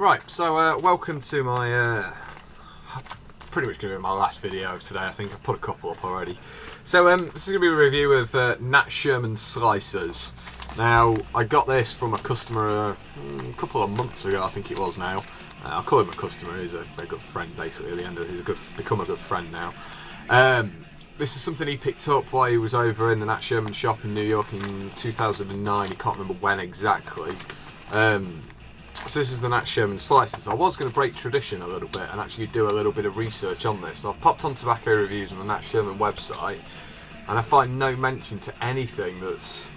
Right, so welcome to my, pretty much going to be my last video of today. I think I've put a couple up already. So this is going to be a review of Nat Sherman slicers. Now, I got this from a customer a couple of months ago, I think it was now. I'll call him a customer, he's a very good friend basically at the end of it. He's become a good friend now. This is something he picked up while he was over in the Nat Sherman shop in New York in 2009, he can't remember when exactly. So this is the Nat Sherman slicers. I was going to break tradition a little bit and actually do a little bit of research on this. So I've popped on tobacco reviews on the Nat Sherman website and I find no mention to anything that's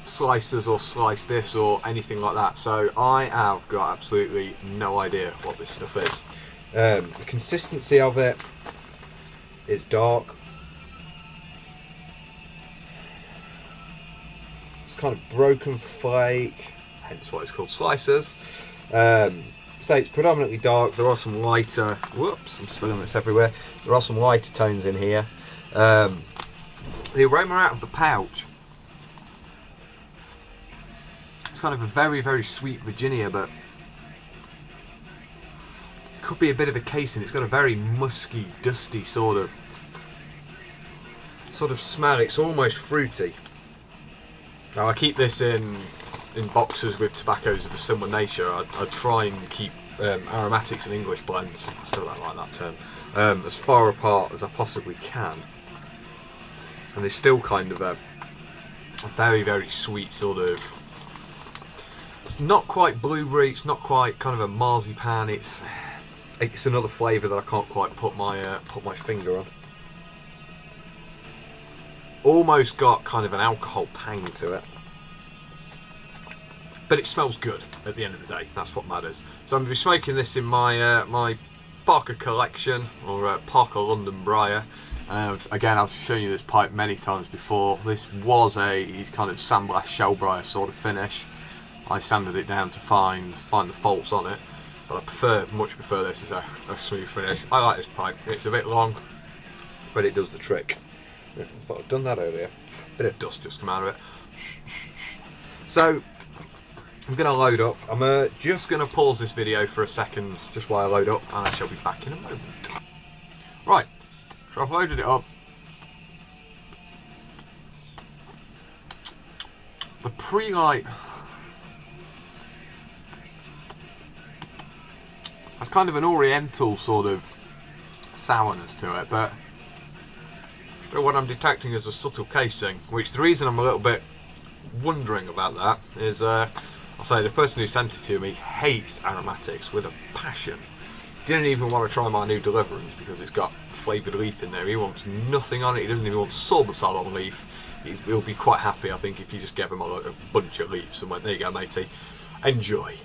slicers or slice this or anything like that. So I have got absolutely no idea what this stuff is. The consistency of it is dark. It's kind of broken flake, hence why it's called slicers. So it's predominantly dark. There are some lighter, whoops, I'm spilling this everywhere. There are some lighter tones in here. The aroma out of the pouch, it's kind of a very, very sweet Virginia, but could be a bit of a casing. It's got a very musky, dusty sort of smell. It's almost fruity. Now I keep this in boxes with tobaccos of a similar nature. I try and keep aromatics and English blends, I still don't like that term, as far apart as I possibly can. And there's still kind of a very, very sweet sort of, it's not quite blueberry, it's not quite kind of a marzipan, it's another flavour that I can't quite put my finger on. Almost got kind of an alcohol tang to it, but it smells good at the end of the day. That's what matters. So I'm going to be smoking this in my my Parker collection, or Parker London Briar. Again, I've shown you this pipe many times before. This was a kind of sandblast shell briar sort of finish. I sanded it down to find the faults on it, but I much prefer this as a smooth finish. I like this pipe. It's a bit long, but it does the trick. I thought I'd done that earlier. Bit of dust just come out of it. So I'm going to load up. I'm just going to pause this video for a second just while I load up, and I shall be back in a moment. Right, so I've loaded it up. The pre-light has kind of an oriental sort of sourness to it, but what I'm detecting is a subtle casing, which the reason I'm a little bit wondering about that is, I'll say the person who sent it to me hates aromatics with a passion. Didn't even want to try my new Deliverance because it's got flavoured leaf in there. He wants nothing on it, he doesn't even want sorbitol on leaf. He'll be quite happy, I think, if you just gave him a bunch of leaves and went, there you go matey, enjoy.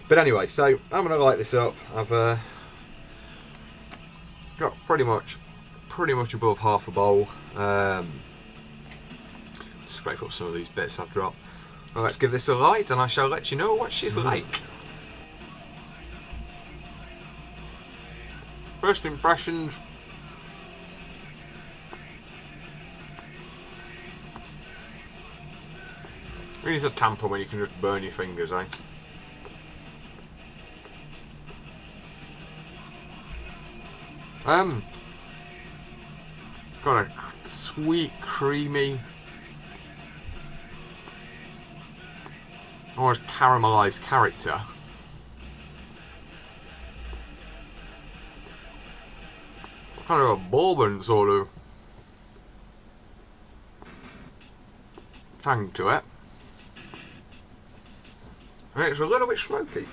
But anyway, so I'm going to light this up. I've got pretty much above half a bowl. Scrape up some of these bits I've dropped. Well, let's give this a light and I shall let you know what she's like. First impressions. Really is a tamper when you can just burn your fingers, eh? Got a sweet, creamy, almost caramelised character. Kind of a bourbon sort of tang to it. And it's a little bit smoky.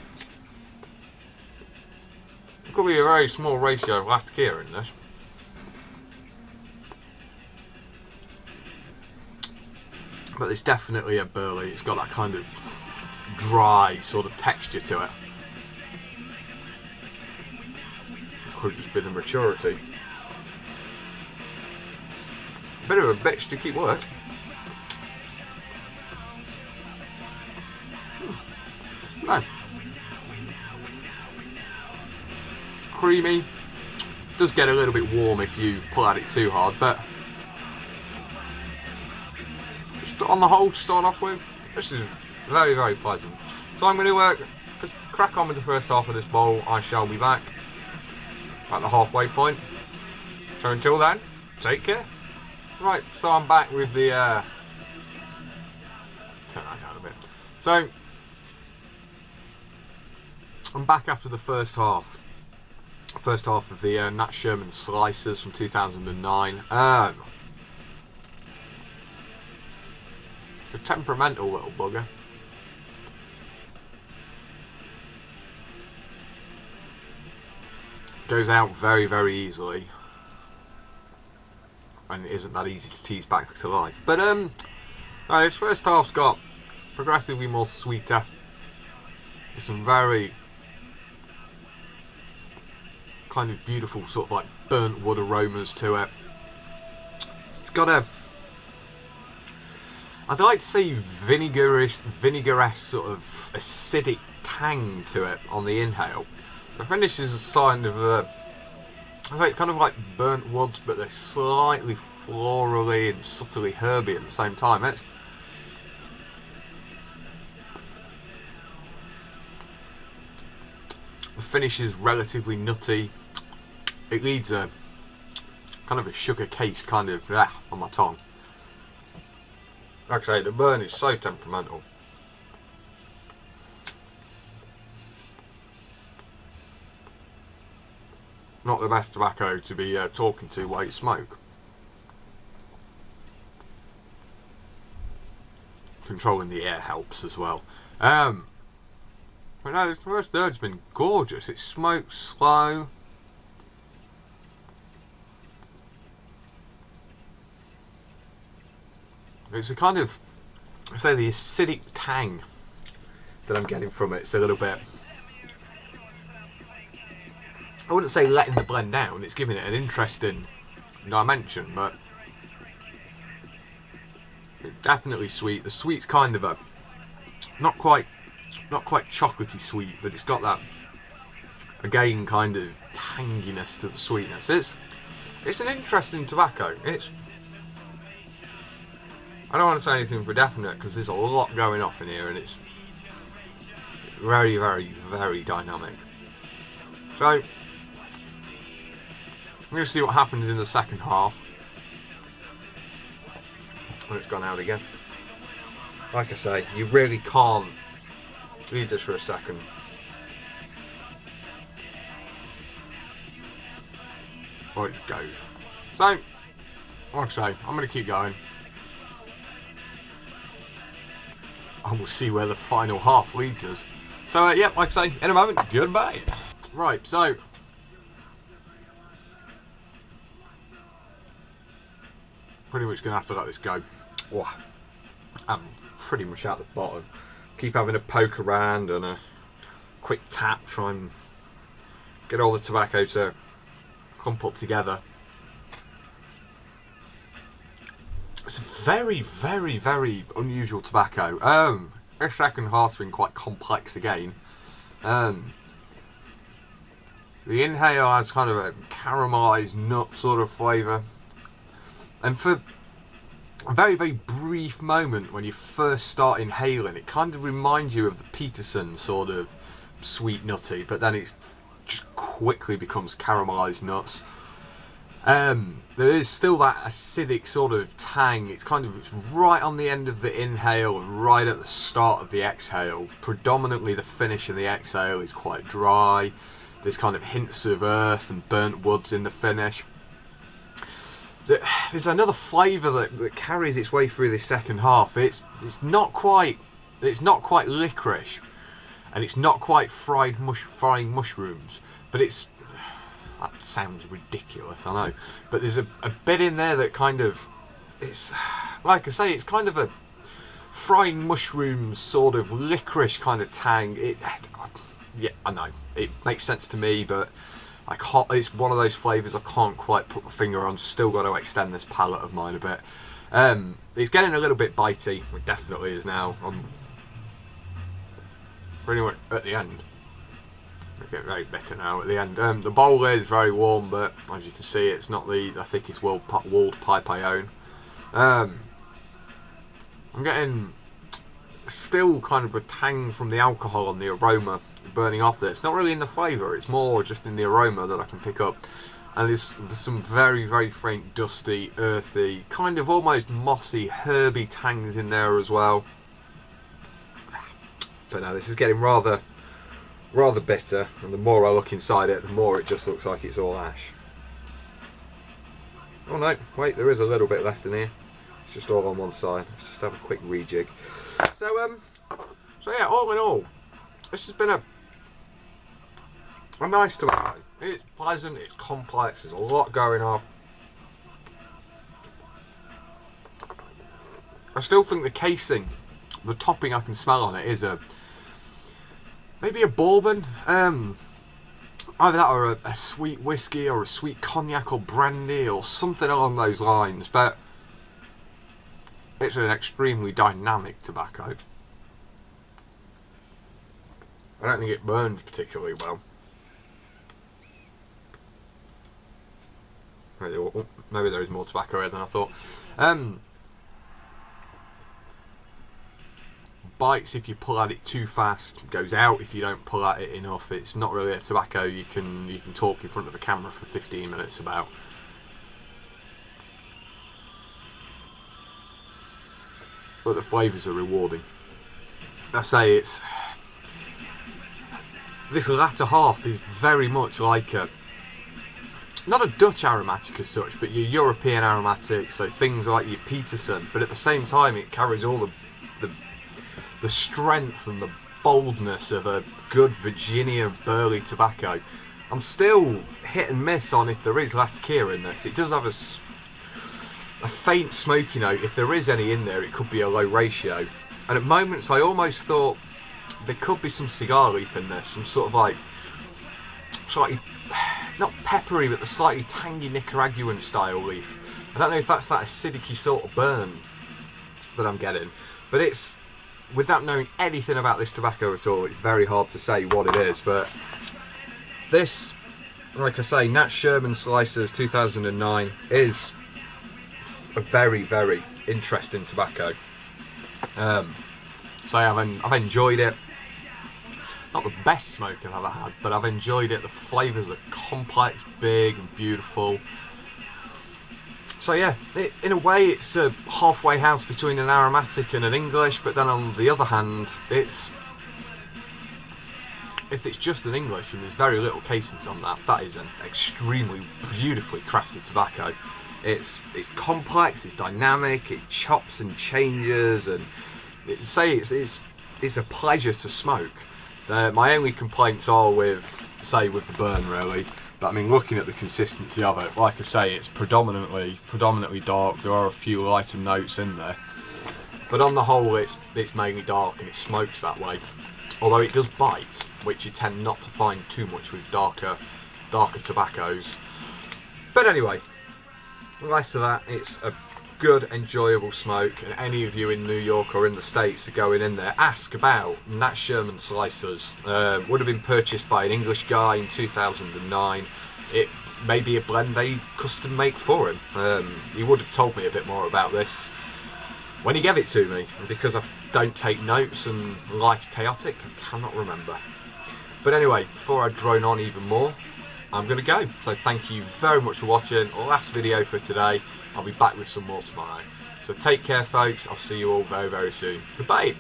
It could be a very small ratio of lactic in this. But it's definitely a burley. It's got that kind of dry sort of texture to it. It could just be the maturity. A bit of a bitch to keep work. No. Creamy. Does get a little bit warm if you pull at it too hard, but on the whole, to start off with, this is very, very pleasant. So I'm going to just crack on with the first half of this bowl. I shall be back at the halfway point. So until then, take care. Right, so I'm back with the turn that down a bit. So I'm back after the first half. First half of the Nat Sherman Slicers from 2009. It's a temperamental little bugger. Goes out very, very easily. And it isn't that easy to tease back to life. But this first half's got progressively more sweeter. There's some very kind of beautiful sort of like burnt wood aromas to it. It's got a, I'd like to say vinegarous sort of acidic tang to it on the inhale. The finish is a sign of I think it's kind of like burnt woods, but they're slightly florally and subtly herby at the same time. The finish is relatively nutty. It leads a kind of a sugar case kind of on my tongue. Like I say, the burn is so temperamental. Not the best tobacco to be talking to while you smoke. Controlling the air helps as well. But no, this first third's been gorgeous. It smokes slow. It's a kind of, I say, the acidic tang that I'm getting from it. It's a little bit, I wouldn't say letting the blend down, it's giving it an interesting dimension, but it's definitely sweet. The sweet's kind of a, not quite chocolatey sweet, but it's got that, again, kind of tanginess to the sweetness. It's an interesting tobacco. I don't want to say anything for definite because there's a lot going off in here and it's very, very, very dynamic. So, I'm going to see what happens in the second half. Oh, it's gone out again. Like I say, you really can't leave this for a second. Or it just goes. So, like I say, I'm going to keep going. And we'll see where the final half leads us. So, yeah, like I say, in a moment, goodbye. Right, so pretty much going to have to let this go. Oh, I'm pretty much at the bottom. Keep having a poke around and a quick tap, try and get all the tobacco to clump up together. It's a very, very, very unusual tobacco. This second half's been quite complex again. The inhale has kind of a caramelised nut sort of flavour. And for a very, very brief moment when you first start inhaling, it kind of reminds you of the Peterson sort of sweet nutty, but then it just quickly becomes caramelised nuts. There is still that acidic sort of tang. It's right on the end of the inhale and right at the start of the exhale. Predominantly the finish in the exhale is quite dry. There's kind of hints of earth and burnt woods in the finish. There's another flavour that carries its way through this second half. It's not quite licorice, and it's not quite frying mushrooms, but it's, that sounds ridiculous, I know, but there's a bit in there that kind of, it's, like I say, it's kind of a frying mushrooms sort of licorice kind of tang. Yeah, I know, it makes sense to me, but I can't, it's one of those flavours I can't quite put my finger on. Still got to extend this palate of mine a bit. It's getting a little bit bitey, it definitely is now. I'm pretty much at the end. I get very bitter now at the end. The bowl is very warm, but as you can see, it's not the thickest walled pipe I own. I'm getting still kind of a tang from the alcohol and the aroma burning off there. It's not really in the flavour, it's more just in the aroma that I can pick up. And there's some very, very faint, dusty, earthy, kind of almost mossy, herby tangs in there as well. But no, this is getting rather bitter, and the more I look inside it, the more it just looks like it's all ash. Oh no, wait, there is a little bit left in here. It's just all on one side. Let's just have a quick rejig. So yeah, all in all, this has been a nice tobacco. It's pleasant, it's complex, there's a lot going on. I still think the casing, the topping I can smell on it is maybe a bourbon. Either that or a sweet whiskey or a sweet cognac or brandy or something along those lines, but it's an extremely dynamic tobacco. I don't think it burns particularly well. Maybe there is more tobacco here than I thought. Bites if you pull at it too fast, goes out if you don't pull at it enough. It's not really a tobacco you can talk in front of a camera for 15 minutes about. But the flavours are rewarding. I say this latter half is very much like not a Dutch aromatic as such, but your European aromatic, so things like your Peterson, but at the same time it carries all the strength and the boldness of a good Virginia burley tobacco. I'm still hit and miss on if there is latakia in this. It does have a faint smoky note. If there is any in there, it could be a low ratio. And at moments I almost thought there could be some cigar leaf in this, some sort of like slightly, not peppery, but the slightly tangy Nicaraguan style leaf. I don't know if that's that acidic sort of burn that I'm getting, but it's, without knowing anything about this tobacco at all, it's very hard to say what it is. But this, like I say, Nat Sherman Slicers 2009 is a very, very interesting tobacco. So I've enjoyed it. Not the best smoke I've ever had, but I've enjoyed it. The flavours are complex, big and beautiful. So yeah, in a way it's a halfway house between an aromatic and an English, but then on the other hand, if it's just an English and there's very little casings on that, that is an extremely beautifully crafted tobacco. It's complex, it's dynamic, it chops and changes, and it's a pleasure to smoke. My only complaints are with the burn, really. But I mean, looking at the consistency of it, like I say, it's predominantly dark. There are a few lighter notes in there, but on the whole, it's mainly dark and it smokes that way. Although it does bite, which you tend not to find too much with darker tobaccos. But anyway, less of that. It's a good, enjoyable smoke, and any of you in New York or in the States are going in there, ask about Nat Sherman Slicers. Would have been purchased by an English guy in 2009. It may be a blend they custom make for him. He would have told me a bit more about this when he gave it to me, and because I don't take notes and life's chaotic, I cannot remember. But anyway, before I drone on even more, I'm going to go. So thank you very much for watching. Last video for today. I'll be back with some more tomorrow. So take care, folks. I'll see you all very, very soon. Goodbye.